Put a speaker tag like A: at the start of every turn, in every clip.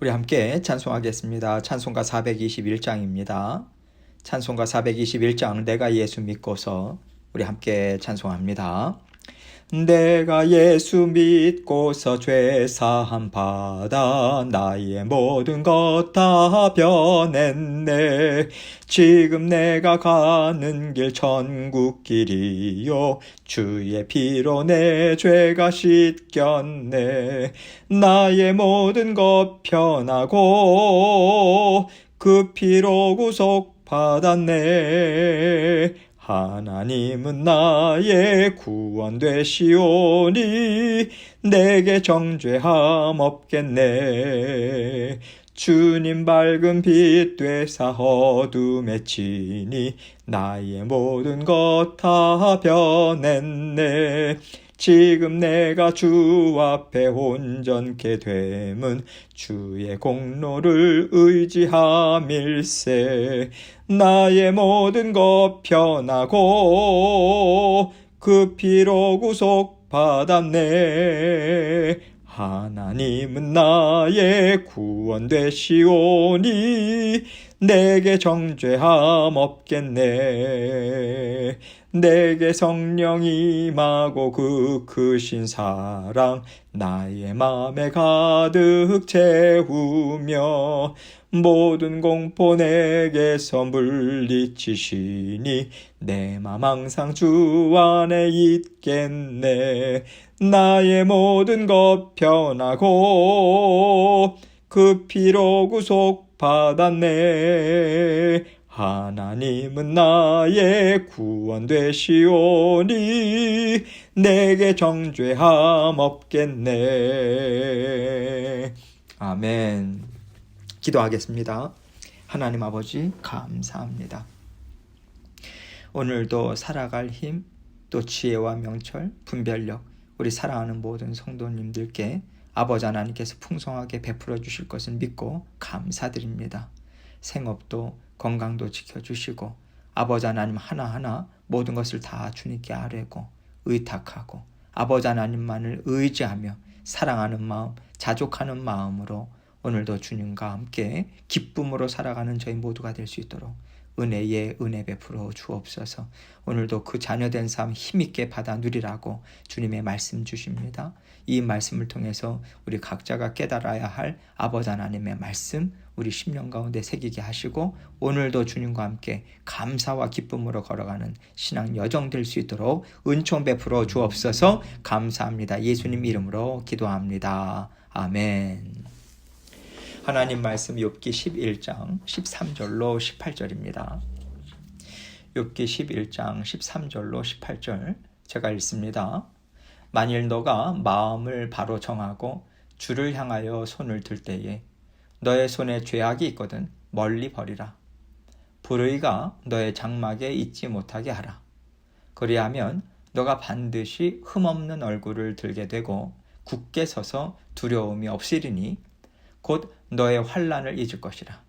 A: 우리 함께 찬송하겠습니다. 찬송가 421장입니다. 찬송가 421장 내가 예수 믿고서 우리 함께 찬송합니다. 내가 예수 믿고서 죄사함 받아 나의 모든 것 다 변했네. 지금 내가 가는 길 천국 길이요 주의 피로 내 죄가 씻겼네. 나의 모든 것 편하고 그 피로 구속 받았네. 하나님은 나의 구원 되시오니 내게 정죄함 없겠네. 주님 밝은 빛 되사 어둠에 치니 나의 모든 것 다 변했네. 지금 내가 주 앞에 온전케 됨은 주의 공로를 의지함일세. 나의 모든 것 편하고 그 피로 구속 받았네. 하나님은 나의 구원 되시오니 내게 정죄함 없겠네. 내게 성령이 임하고 그 크신 사랑 나의 맘에 가득 채우며 모든 공포 내게서 물리치시니 내 맘 항상 주 안에 있겠네. 나의 모든 것 편하고 그 피로 구속 받았네. 하나님은 나의 구원 되시오니 내게 정죄함 없겠네. 아멘. 기도하겠습니다. 하나님 아버지 감사합니다. 오늘도 살아갈 힘, 또 지혜와 명철, 분별력 우리 사랑하는 모든 성도님들께 아버지 하나님께서 풍성하게 베풀어 주실 것을 믿고 감사드립니다. 생업도 건강도 지켜주시고 아버지 하나님 하나하나 모든 것을 다 주님께 아뢰고 의탁하고 아버지 하나님만을 의지하며 사랑하는 마음, 자족하는 마음으로 오늘도 주님과 함께 기쁨으로 살아가는 저희 모두가 될 수 있도록 은혜에 은혜 베풀어 주옵소서. 오늘도 그 자녀된 삶 힘있게 받아 누리라고 주님의 말씀 주십니다. 이 말씀을 통해서 우리 각자가 깨달아야 할 아버지 하나님의 말씀 우리 심령 가운데 새기게 하시고 오늘도 주님과 함께 감사와 기쁨으로 걸어가는 신앙 여정 될 수 있도록 은총 베풀어 주옵소서. 감사합니다. 예수님 이름으로 기도합니다. 아멘. 하나님 말씀 욥기 11장 13절로 18절입니다. 욥기 11장 13절로 18절 제가 읽습니다. 만일 너가 마음을 바로 정하고 주를 향하여 손을 들 때에 너의 손에 죄악이 있거든 멀리 버리라. 불의가 너의 장막에 있지 못하게 하라. 그리하면 너가 반드시 흠없는 얼굴을 들게 되고 굳게 서서 두려움이 없으리니 곧 너의 환난을 잊을 것이라.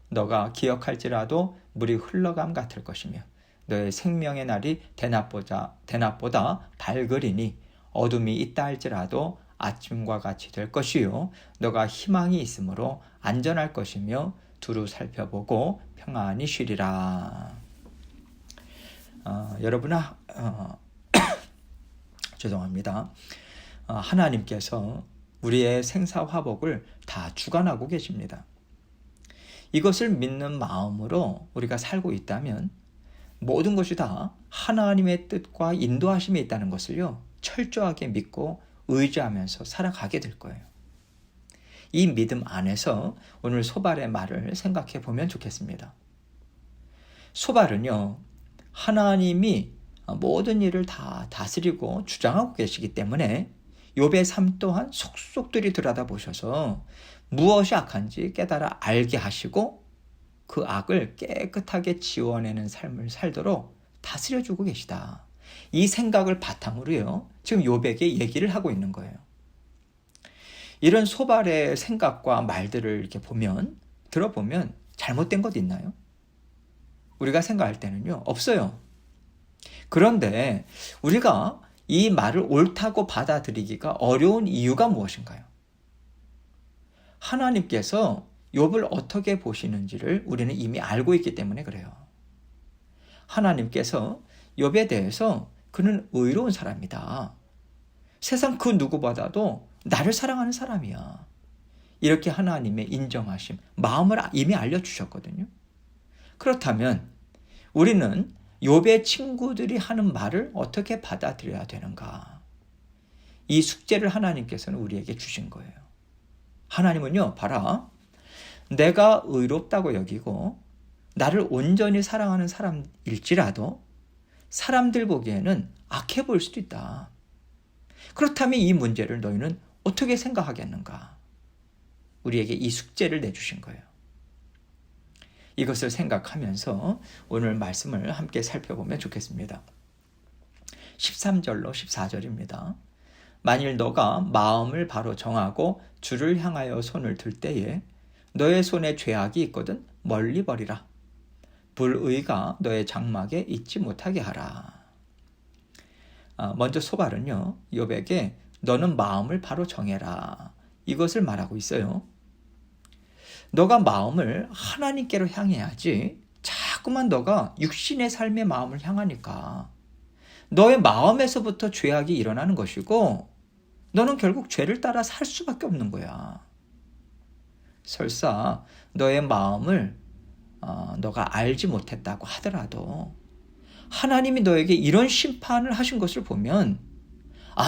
A: 너가 기억할지라도 물이 흘러감 같을 것이며 너의 생명의 날이 대낮보다 밝으리니 어둠이 있다 할지라도 아침과 같이 될 것이요 너가 희망이 있으므로 안전할 것이며 두루 살펴보고 평안히 쉬리라. 여러분 죄송합니다. 하나님께서 우리의 생사화복을 다 주관하고 계십니다. 이것을 믿는 마음으로 우리가 살고 있다면 모든 것이 다 하나님의 뜻과 인도하심에 있다는 것을요 철저하게 믿고 의지하면서 살아가게 될 거예요. 이 믿음 안에서 오늘 소발의 말을 생각해 보면 좋겠습니다. 소발은요 하나님이 모든 일을 다 다스리고 주장하고 계시기 때문에 욥의 삶 또한 속속들이 들여다보셔서 무엇이 악한지 깨달아 알게 하시고 그 악을 깨끗하게 지워내는 삶을 살도록 다스려주고 계시다. 이 생각을 바탕으로요 지금 욥에게 얘기를 하고 있는 거예요. 이런 소발의 생각과 말들을 이렇게 들어보면 잘못된 것 있나요? 우리가 생각할 때는요 없어요. 그런데 우리가 이 말을 옳다고 받아들이기가 어려운 이유가 무엇인가요? 하나님께서 욥을 어떻게 보시는지를 우리는 이미 알고 있기 때문에 그래요. 하나님께서 욥에 대해서 그는 의로운 사람이다. 세상 그 누구보다도 나를 사랑하는 사람이야. 이렇게 하나님의 인정하심, 마음을 이미 알려주셨거든요. 그렇다면 우리는 욥의 친구들이 하는 말을 어떻게 받아들여야 되는가? 이 숙제를 하나님께서는 우리에게 주신 거예요. 하나님은요, 봐라. 내가 의롭다고 여기고 나를 온전히 사랑하는 사람일지라도 사람들 보기에는 악해 보일 수도 있다. 그렇다면 이 문제를 너희는 어떻게 생각하겠는가? 우리에게 이 숙제를 내주신 거예요. 이것을 생각하면서 오늘 말씀을 함께 살펴보면 좋겠습니다. 13절로 14절입니다. 만일 너가 마음을 바로 정하고 주를 향하여 손을 들 때에 너의 손에 죄악이 있거든 멀리 버리라. 불의가 너의 장막에 있지 못하게 하라. 먼저 소발은요, 욥에게 너는 마음을 바로 정해라. 이것을 말하고 있어요. 너가 마음을 하나님께로 향해야지 자꾸만 너가 육신의 삶의 마음을 향하니까 너의 마음에서부터 죄악이 일어나는 것이고 너는 결국 죄를 따라 살 수밖에 없는 거야. 설사 너의 마음을 너가 알지 못했다고 하더라도 하나님이 너에게 이런 심판을 하신 것을 보면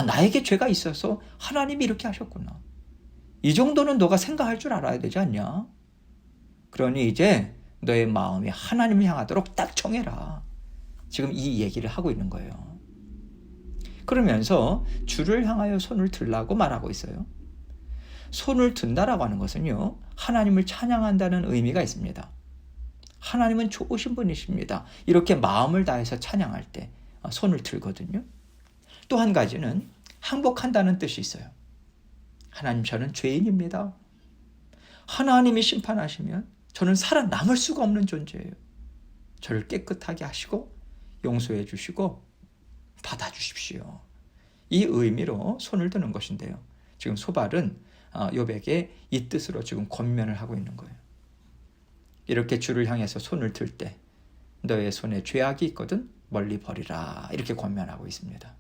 A: 나에게 죄가 있어서 하나님이 이렇게 하셨구나. 이 정도는 너가 생각할 줄 알아야 되지 않냐? 그러니 이제 너의 마음이 하나님을 향하도록 딱 정해라. 지금 이 얘기를 하고 있는 거예요. 그러면서 주를 향하여 손을 들라고 말하고 있어요. 손을 든다라고 하는 것은요, 하나님을 찬양한다는 의미가 있습니다. 하나님은 좋으신 분이십니다. 이렇게 마음을 다해서 찬양할 때 손을 들거든요. 또 한 가지는 항복한다는 뜻이 있어요. 하나님, 저는 죄인입니다. 하나님이 심판하시면 저는 살아남을 수가 없는 존재예요. 저를 깨끗하게 하시고 용서해 주시고 받아주십시오. 이 의미로 손을 드는 것인데요. 지금 소발은 욥에게 이 뜻으로 지금 권면을 하고 있는 거예요. 이렇게 주를 향해서 손을 들 때 너의 손에 죄악이 있거든 멀리 버리라. 이렇게 권면하고 있습니다.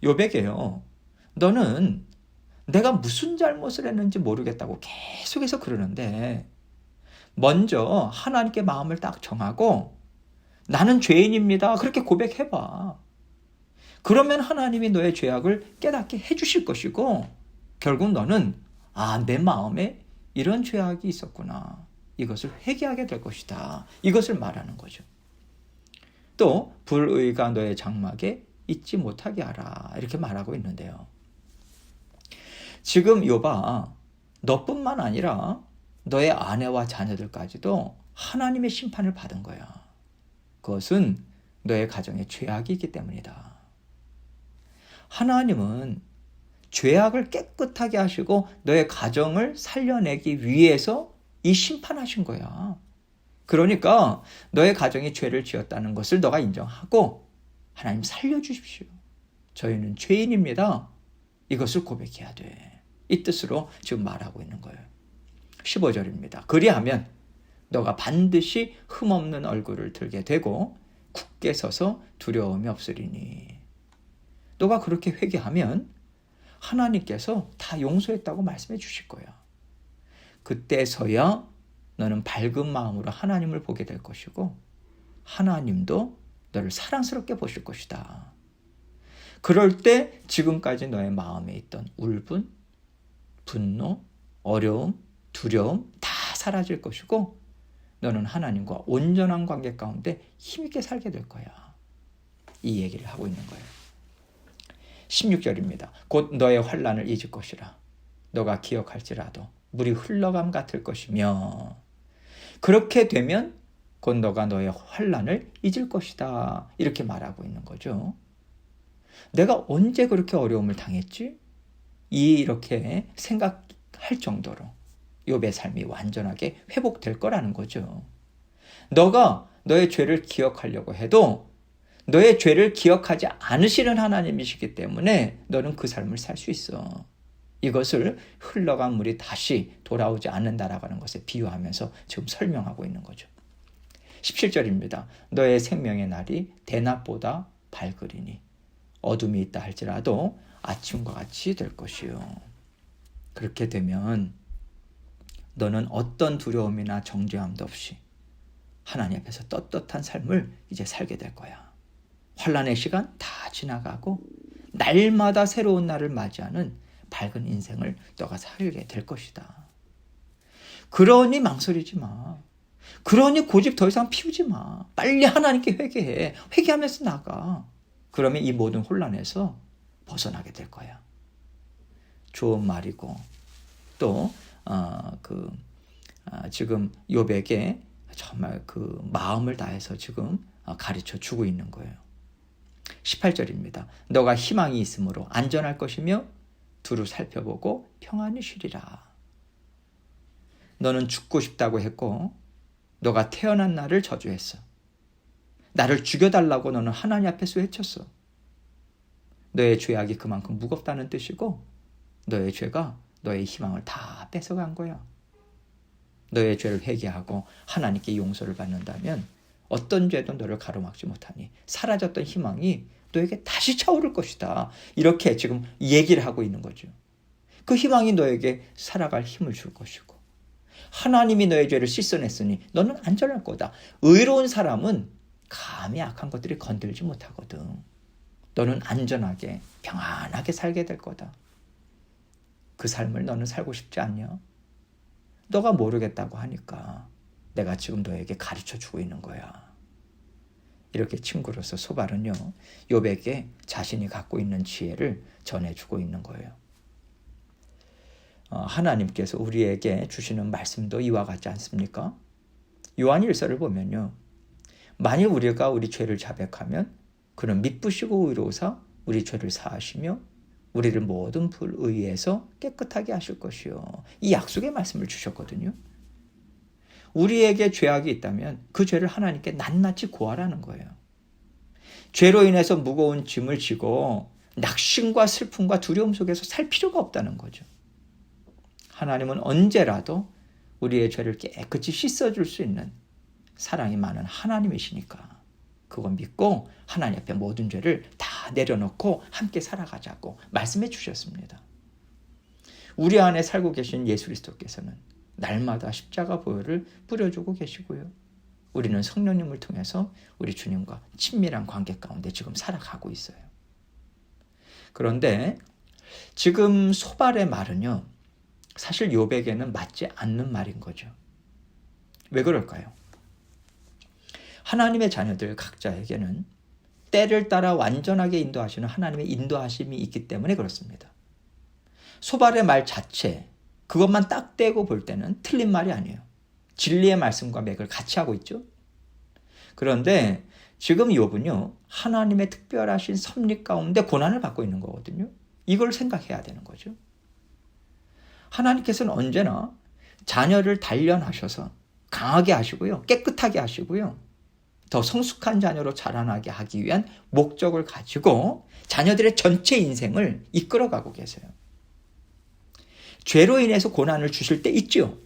A: 욥에게요, 너는 내가 무슨 잘못을 했는지 모르겠다고 계속해서 그러는데 먼저 하나님께 마음을 딱 정하고 나는 죄인입니다. 그렇게 고백해봐. 그러면 하나님이 너의 죄악을 깨닫게 해주실 것이고 결국 너는 내 마음에 이런 죄악이 있었구나. 이것을 회개하게 될 것이다. 이것을 말하는 거죠. 또 불의가 너의 장막에 있지 못하게 하라. 이렇게 말하고 있는데요. 지금 욥아, 너뿐만 아니라 너의 아내와 자녀들까지도 하나님의 심판을 받은 거야. 그것은 너의 가정에 죄악이 있기 때문이다. 하나님은 죄악을 깨끗하게 하시고 너의 가정을 살려내기 위해서 이 심판하신 거야. 그러니까 너의 가정이 죄를 지었다는 것을 너가 인정하고 하나님 살려주십시오. 저희는 죄인입니다. 이것을 고백해야 돼. 이 뜻으로 지금 말하고 있는 거예요. 15절입니다. 그리하면 너가 반드시 흠없는 얼굴을 들게 되고 굳게 서서 두려움이 없으리니. 너가 그렇게 회개하면 하나님께서 다 용서했다고 말씀해 주실 거야. 그때서야 너는 밝은 마음으로 하나님을 보게 될 것이고 하나님도 너를 사랑스럽게 보실 것이다. 그럴 때 지금까지 너의 마음에 있던 울분, 분노, 어려움, 두려움 다 사라질 것이고 너는 하나님과 온전한 관계 가운데 힘있게 살게 될 거야. 이 얘기를 하고 있는 거예요. 16절입니다. 곧 너의 환난을 잊을 것이라. 너가 기억할지라도 물이 흘러감 같을 것이며 그렇게 되면 곧 너가 너의 환난을 잊을 것이다. 이렇게 말하고 있는 거죠. 내가 언제 그렇게 어려움을 당했지? 이렇게 생각할 정도로 욥의 삶이 완전하게 회복될 거라는 거죠. 너가 너의 죄를 기억하려고 해도 너의 죄를 기억하지 않으시는 하나님이시기 때문에 너는 그 삶을 살 수 있어. 이것을 흘러간 물이 다시 돌아오지 않는다라고 하는 것에 비유하면서 지금 설명하고 있는 거죠. 17절입니다. 너의 생명의 날이 대낮보다 밝으리니 어둠이 있다 할지라도 아침과 같이 될 것이요. 그렇게 되면 너는 어떤 두려움이나 정죄함도 없이 하나님 앞에서 떳떳한 삶을 이제 살게 될 거야. 환난의 시간 다 지나가고 날마다 새로운 날을 맞이하는 밝은 인생을 너가 살게 될 것이다. 그러니 망설이지 마. 그러니 고집 더 이상 피우지 마. 빨리 하나님께 회개해. 회개하면서 나가. 그러면 이 모든 혼란에서 벗어나게 될 거야. 좋은 말이고 또 지금 욥에게 정말 그 마음을 다해서 지금 가르쳐 주고 있는 거예요. 18절입니다. 너가 희망이 있으므로 안전할 것이며 두루 살펴보고 평안히 쉬리라. 너는 죽고 싶다고 했고 너가 태어난 날을 저주했어. 나를 죽여달라고 너는 하나님 앞에서 외쳤어. 너의 죄악이 그만큼 무겁다는 뜻이고 너의 죄가 너의 희망을 다 뺏어간 거야. 너의 죄를 회개하고 하나님께 용서를 받는다면 어떤 죄도 너를 가로막지 못하니 사라졌던 희망이 너에게 다시 차오를 것이다. 이렇게 지금 얘기를 하고 있는 거죠. 그 희망이 너에게 살아갈 힘을 줄 것이고 하나님이 너의 죄를 씻어냈으니 너는 안전할 거다. 의로운 사람은 감히 악한 것들이 건들지 못하거든. 너는 안전하게 평안하게 살게 될 거다. 그 삶을 너는 살고 싶지 않냐? 너가 모르겠다고 하니까 내가 지금 너에게 가르쳐주고 있는 거야. 이렇게 친구로서 소발은요, 욥에게 자신이 갖고 있는 지혜를 전해주고 있는 거예요. 하나님께서 우리에게 주시는 말씀도 이와 같지 않습니까? 요한 1서를 보면요, 만일 우리가 우리 죄를 자백하면 그는 미쁘시고 의로우사 우리 죄를 사하시며 우리를 모든 불의에서 깨끗하게 하실 것이요. 이 약속의 말씀을 주셨거든요. 우리에게 죄악이 있다면 그 죄를 하나님께 낱낱이 고하라는 거예요. 죄로 인해서 무거운 짐을 지고 낙심과 슬픔과 두려움 속에서 살 필요가 없다는 거죠. 하나님은 언제라도 우리의 죄를 깨끗이 씻어줄 수 있는 사랑이 많은 하나님이시니까 그거 믿고 하나님 앞에 모든 죄를 다 내려놓고 함께 살아가자고 말씀해 주셨습니다. 우리 안에 살고 계신 예수 그리스도께서는 날마다 십자가 보혈을 뿌려주고 계시고요. 우리는 성령님을 통해서 우리 주님과 친밀한 관계 가운데 지금 살아가고 있어요. 그런데 지금 소발의 말은요, 사실 욥에게는 맞지 않는 말인 거죠. 왜 그럴까요? 하나님의 자녀들 각자에게는 때를 따라 완전하게 인도하시는 하나님의 인도하심이 있기 때문에 그렇습니다. 소발의 말 자체, 그것만 딱 떼고 볼 때는 틀린 말이 아니에요. 진리의 말씀과 맥을 같이 하고 있죠. 그런데 지금 욥은요, 하나님의 특별하신 섭리 가운데 고난을 받고 있는 거거든요. 이걸 생각해야 되는 거죠. 하나님께서는 언제나 자녀를 단련하셔서 강하게 하시고요, 깨끗하게 하시고요, 더 성숙한 자녀로 자라나게 하기 위한 목적을 가지고 자녀들의 전체 인생을 이끌어가고 계세요. 죄로 인해서 고난을 주실 때 있죠.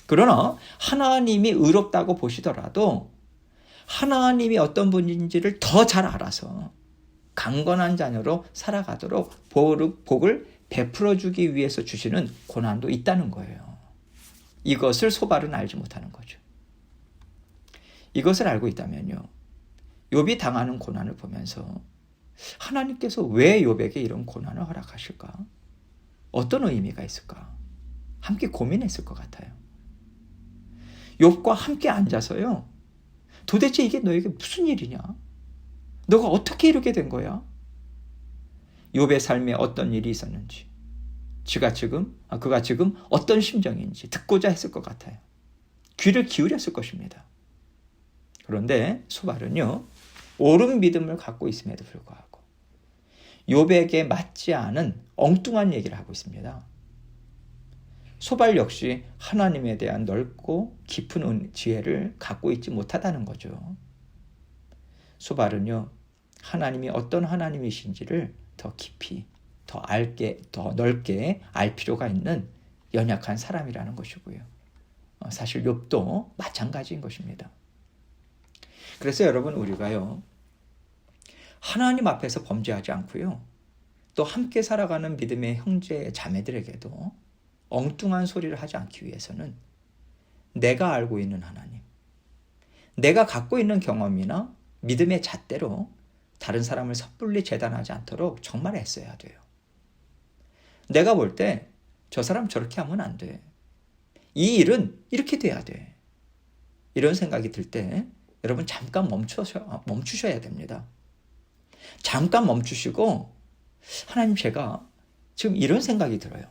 A: 그러나 하나님이 의롭다고 보시더라도 하나님이 어떤 분인지를 더 잘 알아서 강건한 자녀로 살아가도록 복을 베풀어주기 위해서 주시는 고난도 있다는 거예요. 이것을 소발은 알지 못하는 거죠. 이것을 알고 있다면요, 욥이 당하는 고난을 보면서 하나님께서 왜 욥에게 이런 고난을 허락하실까? 어떤 의미가 있을까? 함께 고민했을 것 같아요. 욥과 함께 앉아서요, 도대체 이게 너에게 무슨 일이냐? 너가 어떻게 이렇게 된 거야? 욥의 삶에 어떤 일이 있었는지, 그가 지금 어떤 심정인지 듣고자 했을 것 같아요. 귀를 기울였을 것입니다. 그런데 소발은요, 옳은 믿음을 갖고 있음에도 불구하고 욥에게 맞지 않은 엉뚱한 얘기를 하고 있습니다. 소발 역시 하나님에 대한 넓고 깊은 지혜를 갖고 있지 못하다는 거죠. 소발은요, 하나님이 어떤 하나님이신지를 더 깊이, 더 넓게 알 필요가 있는 연약한 사람이라는 것이고요. 사실 욥도 마찬가지인 것입니다. 그래서 여러분, 우리가요, 하나님 앞에서 범죄하지 않고요, 또 함께 살아가는 믿음의 형제 자매들에게도 엉뚱한 소리를 하지 않기 위해서는 내가 알고 있는 하나님, 내가 갖고 있는 경험이나 믿음의 잣대로 다른 사람을 섣불리 재단하지 않도록 정말 애써야 돼요. 내가 볼 때 저 사람 저렇게 하면 안 돼. 이 일은 이렇게 돼야 돼. 이런 생각이 들 때 여러분 잠깐 멈추셔야 됩니다. 잠깐 멈추시고, 하나님, 제가 지금 이런 생각이 들어요.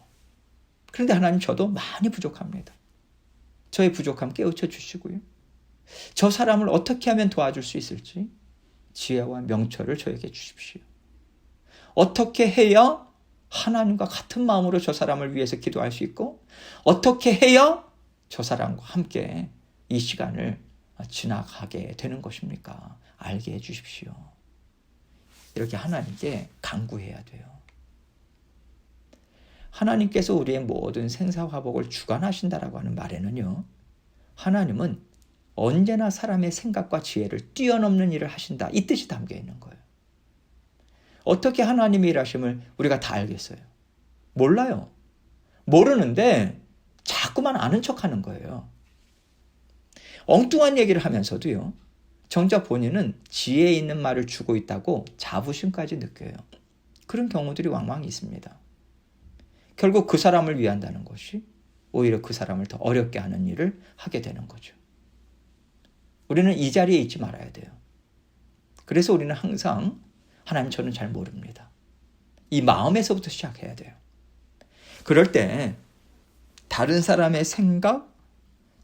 A: 그런데 하나님, 저도 많이 부족합니다. 저의 부족함 깨우쳐 주시고요. 저 사람을 어떻게 하면 도와줄 수 있을지 지혜와 명철을 저에게 주십시오. 어떻게 해야 하나님과 같은 마음으로 저 사람을 위해서 기도할 수 있고, 어떻게 해야 저 사람과 함께 이 시간을 지나가게 되는 것입니까? 알게 해 주십시오. 이렇게 하나님께 간구해야 돼요. 하나님께서 우리의 모든 생사화복을 주관하신다라고 하는 말에는요, 하나님은 언제나 사람의 생각과 지혜를 뛰어넘는 일을 하신다, 이 뜻이 담겨 있는 거예요. 어떻게 하나님의 일하심을 우리가 다 알겠어요? 몰라요. 모르는데 자꾸만 아는 척하는 거예요. 엉뚱한 얘기를 하면서도요, 정작 본인은 지혜 있는 말을 주고 있다고 자부심까지 느껴요. 그런 경우들이 왕왕 있습니다. 결국 그 사람을 위한다는 것이 오히려 그 사람을 더 어렵게 하는 일을 하게 되는 거죠. 우리는 이 자리에 있지 말아야 돼요. 그래서 우리는 항상 하나님, 저는 잘 모릅니다. 이 마음에서부터 시작해야 돼요. 그럴 때 다른 사람의 생각,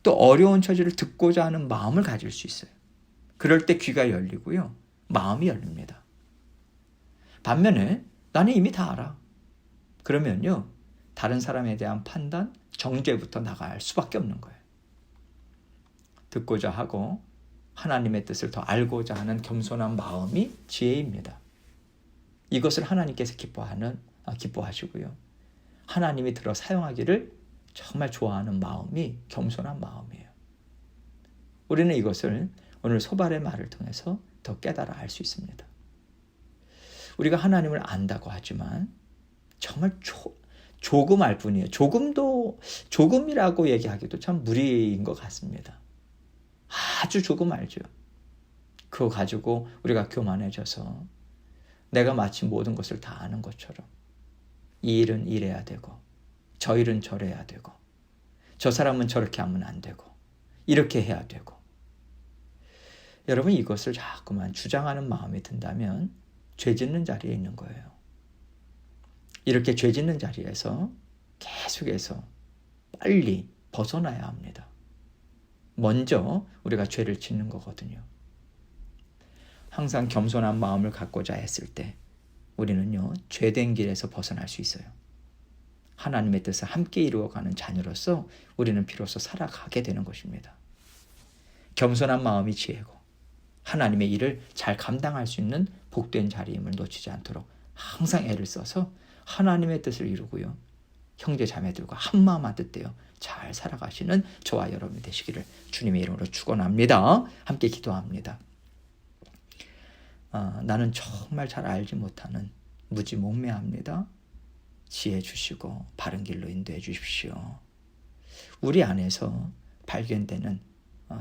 A: 또 어려운 처지를 듣고자 하는 마음을 가질 수 있어요. 그럴 때 귀가 열리고요, 마음이 열립니다. 반면에 나는 이미 다 알아. 그러면요, 다른 사람에 대한 판단, 정죄부터 나갈 수밖에 없는 거예요. 듣고자 하고 하나님의 뜻을 더 알고자 하는 겸손한 마음이 지혜입니다. 이것을 하나님께서 기뻐하시고요, 하나님이 들어 사용하기를 정말 좋아하는 마음이 겸손한 마음이에요. 우리는 이것을 오늘 소발의 말을 통해서 더 깨달아 알 수 있습니다. 우리가 하나님을 안다고 하지만 정말 조금 알 뿐이에요. 조금이라고 얘기하기도 참 무리인 것 같습니다. 아주 조금 알죠. 그거 가지고 우리가 교만해져서 내가 마치 모든 것을 다 아는 것처럼 이 일은 이래야 되고, 저 일은 저래야 되고, 저 사람은 저렇게 하면 안 되고, 이렇게 해야 되고. 여러분, 이것을 자꾸만 주장하는 마음이 든다면 죄 짓는 자리에 있는 거예요. 이렇게 죄 짓는 자리에서 계속해서 빨리 벗어나야 합니다. 먼저 우리가 죄를 짓는 거거든요. 항상 겸손한 마음을 갖고자 했을 때 우리는요, 죄된 길에서 벗어날 수 있어요. 하나님의 뜻을 함께 이루어가는 자녀로서 우리는 비로소 살아가게 되는 것입니다. 겸손한 마음이 지혜고 하나님의 일을 잘 감당할 수 있는 복된 자리임을 놓치지 않도록 항상 애를 써서 하나님의 뜻을 이루고요, 형제 자매들과 한마음 한뜻되어 잘 살아가시는 저와 여러분이 되시기를 주님의 이름으로 축원합니다. 함께 기도합니다. 나는 정말 잘 알지 못하는 무지몽매합니다. 지혜 주시고 바른 길로 인도해 주십시오. 우리 안에서 발견되는,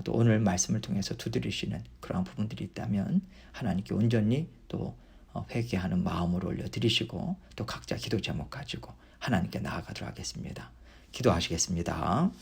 A: 또 오늘 말씀을 통해서 두드리시는 그러한 부분들이 있다면 하나님께 온전히 또 회개하는 마음으로 올려드리시고, 또 각자 기도 제목 가지고 하나님께 나아가도록 하겠습니다. 기도하시겠습니다.